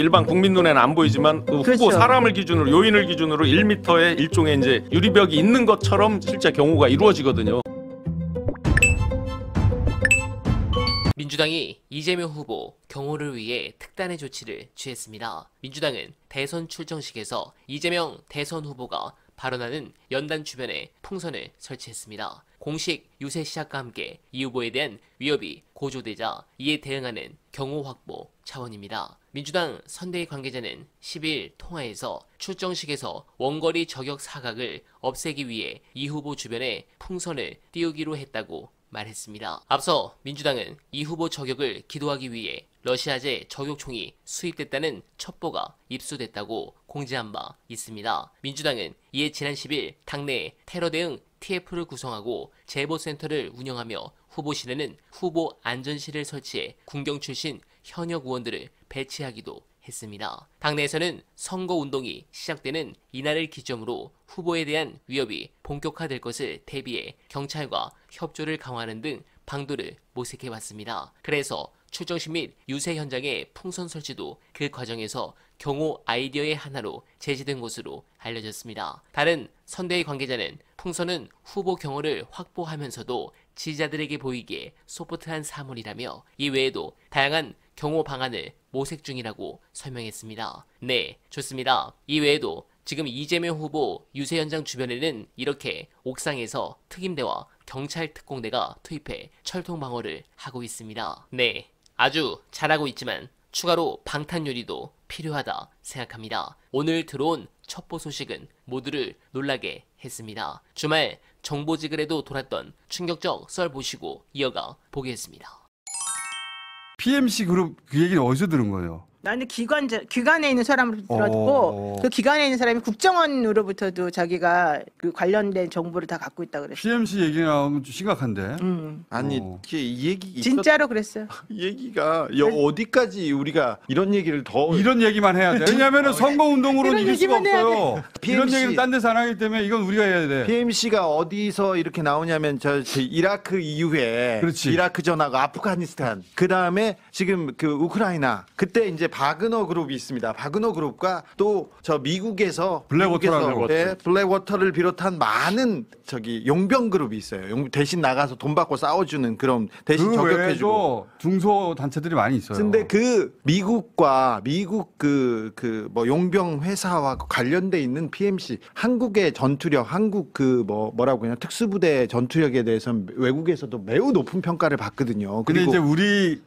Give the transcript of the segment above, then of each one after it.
일반 국민 눈에는 안 보이지만 그 후보 그렇죠. 사람을 기준으로 요인을 기준으로 1m의 일종의 이제 유리벽이 있는 것처럼 실제 경우가 이루어지거든요. 민주당이 이재명 후보 경호를 위해 특단의 조치를 취했습니다. 민주당은 대선 출정식에서 이재명 대선 후보가 발언하는 연단 주변에 풍선을 설치했습니다. 공식 유세 시작과 함께 이 후보에 대한 위협이 고조되자 이에 대응하는 경호 확보 차원입니다. 민주당 선대위 관계자는 10일 통화에서 출정식에서 원거리 저격 사각을 없애기 위해 이 후보 주변에 풍선을 띄우기로 했다고 말했습니다. 앞서 민주당은 이 후보 저격을 기도하기 위해 러시아제 저격총이 수입됐다는 첩보가 입수됐다고 공지한 바 있습니다. 민주당은 이에 지난 10일 당내 테러 대응 TF를 구성하고 제보센터를 운영하며 후보실에는 후보 안전실을 설치해 군경 출신 현역 의원들을 배치하기도 했습니다. 당내에서는 선거운동이 시작되는 이날을 기점으로 후보에 대한 위협이 본격화될 것을 대비해 경찰과 협조를 강화하는 등 방도를 모색해왔습니다. 그래서 출정식 및 유세 현장의 풍선 설치도 그 과정에서 경호 아이디어의 하나로 제시된 것으로 알려졌습니다. 다른 선대위 관계자는 풍선은 후보 경호를 확보하면서도 지지자들에게 보이기에 소프트한 사물이라며 이 외에도 다양한 경호 방안을 모색 중이라고 설명했습니다. 네, 좋습니다. 이 외에도 지금 이재명 후보 유세 현장 주변에는 이렇게 옥상에서 특임대와 경찰 특공대가 투입해 철통 방어를 하고 있습니다. 네, 아주 잘하고 있지만 추가로 방탄 요리도 필요하다 생각합니다. 오늘 들어온 첩보 소식은 모두를 놀라게 했습니다. 주말 정보지글에도 돌았던 충격적 썰 보시고 이어가 보겠습니다. PMC 그룹 그 얘기는 어디서 들은 거예요? 나는 기관에 있는 사람으로부터 들었고 그 기관에 있는 사람이 국정원으로부터도 자기가 그 관련된 정보를 다 갖고 있다 그랬어. PMC 얘기 나오면 좀 심각한데. 아니 이 얘기 진짜로 그랬어요. 이 얘기가 어디까지 우리가 이런 얘기를 더 이런 얘기만 해야 돼. 왜냐하면 선거운동으로는 이런 이길 수가 얘기만 해야 없어요. 이런 PMC. 얘기는 딴 데서 안 하기 때문에 이건 우리가 해야 돼. PMC가 어디서 이렇게 나오냐면 저 이라크 이후에 그렇지. 이라크 전하고 아프가니스탄 그 다음에 지금 그 우크라이나 그때 이제 바그너 그룹이 있습니다. 바그너 그룹과 또 저 미국에서 블랙워터를 비롯한 많은 저기 용병 그룹이 있어요. 대신 나가서 돈 받고 싸워주는 그런 대신 그 저격해주고. 외에도 중소 단체들이 많이 있어요. 근데 그 미국과 미국 그 뭐 용병 회사와 관련돼 있는 PMC 한국의 전투력, 한국 그 뭐라고 그냥 특수부대 전투력에 대해서는 외국에서도 매우 높은 평가를 받거든요. 근데 이제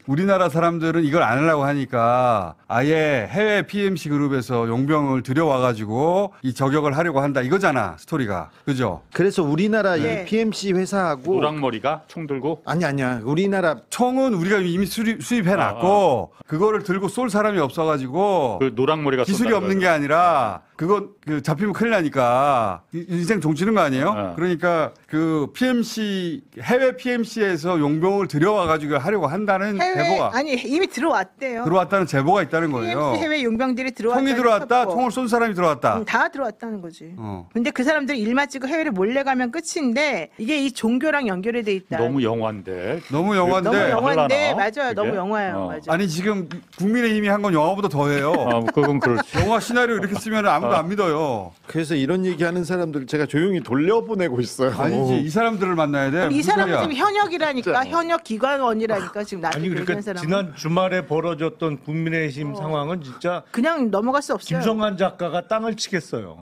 우리나라 사람들은 이걸 안 하려고 하니까 아예 해외 PMC 그룹에서 용병을 들여와가지고 이 저격을 하려고 한다 이거잖아 스토리가. 그죠? 그래서 우리나라 네. 이 PMC 회사하고 노랑머리가 총 들고 아니야 우리나라 총은 우리가 이미 수입해놨고 그거를 들고 쏠 사람이 없어가지고 그 노랑머리가 기술이 없는 게 아니라 그건 그 잡히면 큰일 나니까 인생 종치는 거 아니에요? 그러니까 그 PMC 해외 PMC에서 용병을 들여와가지고 하려고 한다는 제보가 아니 이미 들어왔대요. 들어왔다는 제보가 있다는 거예요. PMC 해외 용병들이 들어왔다. 총이 들어왔다, 총을 쏜 사람이 들어왔다. 다 들어왔다는 거지. 근데 그 사람들이 일 마치고 해외를 몰래 가면 끝인데 이게 이 종교랑 연결이 돼 있다. 너무 영화인데. 너무 영화인데. 너무 영화인데 하려나? 맞아요. 너무 그게? 영화예요. 맞아요. 아니 지금 국민의힘이 한 건 영화보다 더해요. 그건 그렇지. 영화 시나리오 이렇게 쓰면 아무도 안 믿어요. 그래서 이런 얘기하는 사람들 제가 조용히 돌려보내고 있어요. 아니지 이 사람들을 만나야 돼. 이 무슨 사람은 소리야. 지금 현역이라니까 현역 기관원이라니까 지금 나한테 아니 얘기하는 그러니까 사람 지난 주말에 벌어졌던 국민의힘 상황은 진짜 그냥 넘어갈 수 없어요. 김성환 작가가 땅을 치겠어요.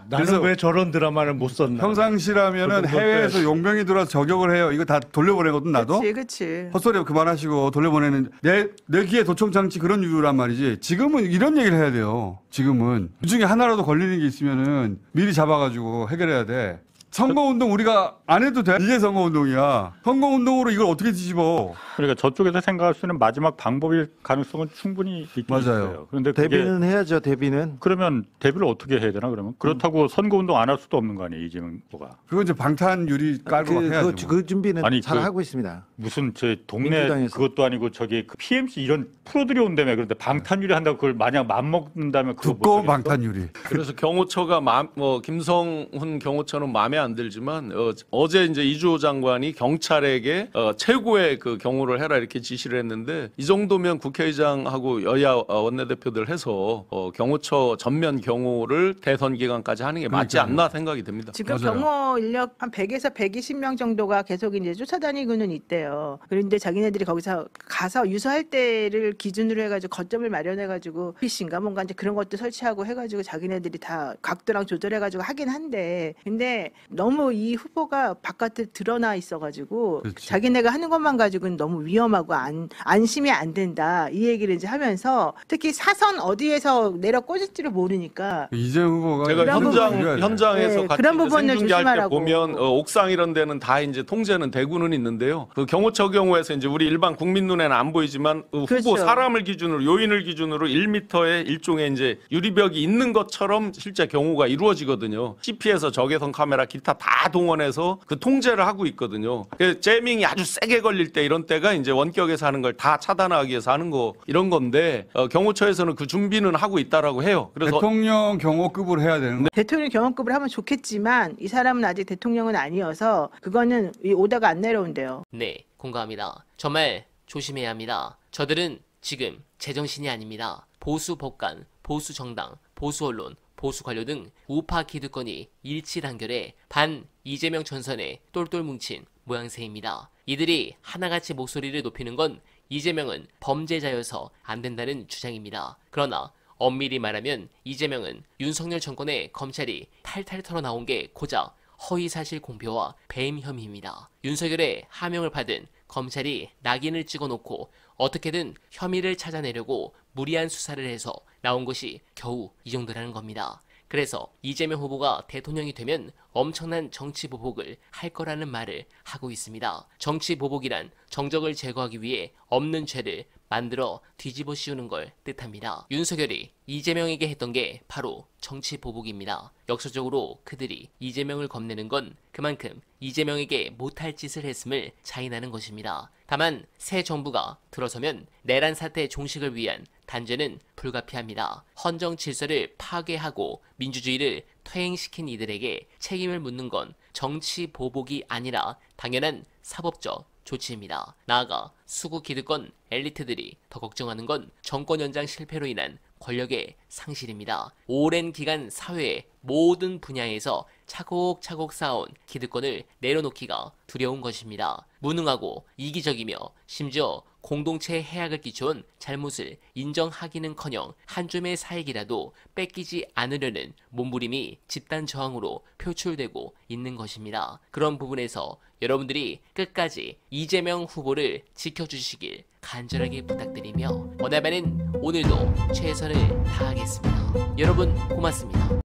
나는 그래서 왜 저런 드라마를 못 썼나? 평상시라면은 그것도 해외에서 용병이 들어와서 저격을 해요. 이거 다 돌려보내거든 나도. 그렇지. 헛소리 그만하시고 돌려보내는 내 귀에 도청장치 그런 이유란 말이지. 지금은 이런 얘기를 해야 돼요. 지금은 그 중에 하나라도 걸리는 게 있으면은 미리 잡아가지고 해결해야 돼. 선거운동 우리가 안 해도 돼. 이게 선거운동이야. 선거운동으로 이걸 어떻게 뒤집어. 그러니까 저쪽에서 생각할 수 있는 마지막 방법일 가능성은 충분히 있긴 맞아요. 있어요. 그런데 그게 대비는 해야죠. 대비는. 그러면 대비를 어떻게 해야 되나 그러면? 그렇다고 선거운동 안 할 수도 없는 거 아니에요 이재명 후보가. 그건 이제 방탄 유리 깔고 막 해야죠. 그 준비는 아니, 잘 그- 하고 있습니다. 무슨 제 동네 민주당에서. 그것도 아니고 저기 그 PMC 이런 프로들이 온다며 그런데 방탄유리 한다고 그걸 만약 맘먹는다면 그거 못 두꺼운 하겠어? 방탄 유리. 그래서 경호처가 김성훈 경호처는 마음에 안 들지만 어제 이제 이주호 장관이 경찰에게 최고의 그 경호를 해라 이렇게 지시를 했는데 이 정도면 국회의장하고 여야 원내대표들 해서 경호처 전면 경호를 대선 기간까지 하는 게 맞지 그러니까요. 않나 생각이 듭니다. 지금 맞아요. 경호 인력 한 100에서 120명 정도가 계속 이제 쫓아다니고는 있대요. 그런데 자기네들이 거기서 가서 유서할 때를 기준으로 해가지고 거점을 마련해가지고 피신가 뭔가 이제 그런 것도 설치하고 해가지고 자기네들이 다 각도랑 조절해가지고 하긴 한데, 근데 너무 이 후보가 바깥에 드러나 있어가지고 그렇지. 자기네가 하는 것만 가지고는 너무 위험하고 안심이 안 된다 이 얘기를 이제 하면서 특히 사선 어디에서 내려 꽂을지를 모르니까 이재명 후보가 제가 그런 현장에서 네, 같이 그런 이제 부분을 생중계할 때 조심하라고. 보면 옥상 이런 데는 다 이제 통제는 되고는 있는데요. 그 경호처 경우에서 이제 우리 일반 국민 눈에는 안 보이지만 후보 그렇죠. 사람을 기준으로 요인을 기준으로 1m의 일종의 이제 유리벽이 있는 것처럼 실제 경호가 이루어지거든요. CP에서 적외선 카메라 기타 다 동원해서 그 통제를 하고 있거든요. 그 재밍이 아주 세게 걸릴 때 이런 때가 이제 원격에서 하는 걸 다 차단하기 위해서 하는 거 이런 건데 경호처에서는 그 준비는 하고 있다라고 해요. 그래서 대통령 경호급으로 해야 되는 거. 대통령 경호급을 하면 좋겠지만 이 사람은 아직 대통령은 아니어서 그거는 이 오다가 안 내려온대요. 네, 공감합니다. 정말 조심해야 합니다. 저들은 지금 제정신이 아닙니다. 보수 법관, 보수 정당, 보수 언론, 보수 관료 등 우파 기득권이 일치단결해 반 이재명 전선에 똘똘 뭉친 모양새입니다. 이들이 하나같이 목소리를 높이는 건 이재명은 범죄자여서 안 된다는 주장입니다. 그러나 엄밀히 말하면 이재명은 윤석열 정권의 검찰이 탈탈 털어나온 게 고작 허위사실 공표와 배임 혐의입니다. 윤석열의 하명을 받은 검찰이 낙인을 찍어놓고 어떻게든 혐의를 찾아내려고 무리한 수사를 해서 나온 것이 겨우 이 정도라는 겁니다. 그래서 이재명 후보가 대통령이 되면 엄청난 정치 보복을 할 거라는 말을 하고 있습니다. 정치 보복이란 정적을 제거하기 위해 없는 죄를 만들어 뒤집어 씌우는 걸 뜻합니다. 윤석열이 이재명에게 했던 게 바로 정치 보복입니다. 역설적으로 그들이 이재명을 겁내는 건 그만큼 이재명에게 못할 짓을 했음을 자인하는 것입니다. 다만 새 정부가 들어서면 내란 사태 종식을 위한 단죄는 불가피합니다. 헌정 질서를 파괴하고 민주주의를 퇴행시킨 이들에게 책임을 묻는 건 정치 보복이 아니라 당연한 사법적 조치입니다. 나아가 수구 기득권 엘리트들이 더 걱정하는 건 정권 연장 실패로 인한 권력의 상실입니다. 오랜 기간 사회의 모든 분야에서 차곡차곡 쌓아온 기득권을 내려놓기가 두려운 것입니다. 무능하고 이기적이며 심지어 공동체에 해악을 끼쳐온 잘못을 인정하기는커녕 한 줌의 사익이라도 뺏기지 않으려는 몸부림이 집단 저항으로 표출되고 있는 것입니다. 그런 부분에서 여러분들이 끝까지 이재명 후보를 지켜주시길 간절하게 부탁드리며 원하면은 오늘도 최선을 다하겠습니다. 여러분 고맙습니다.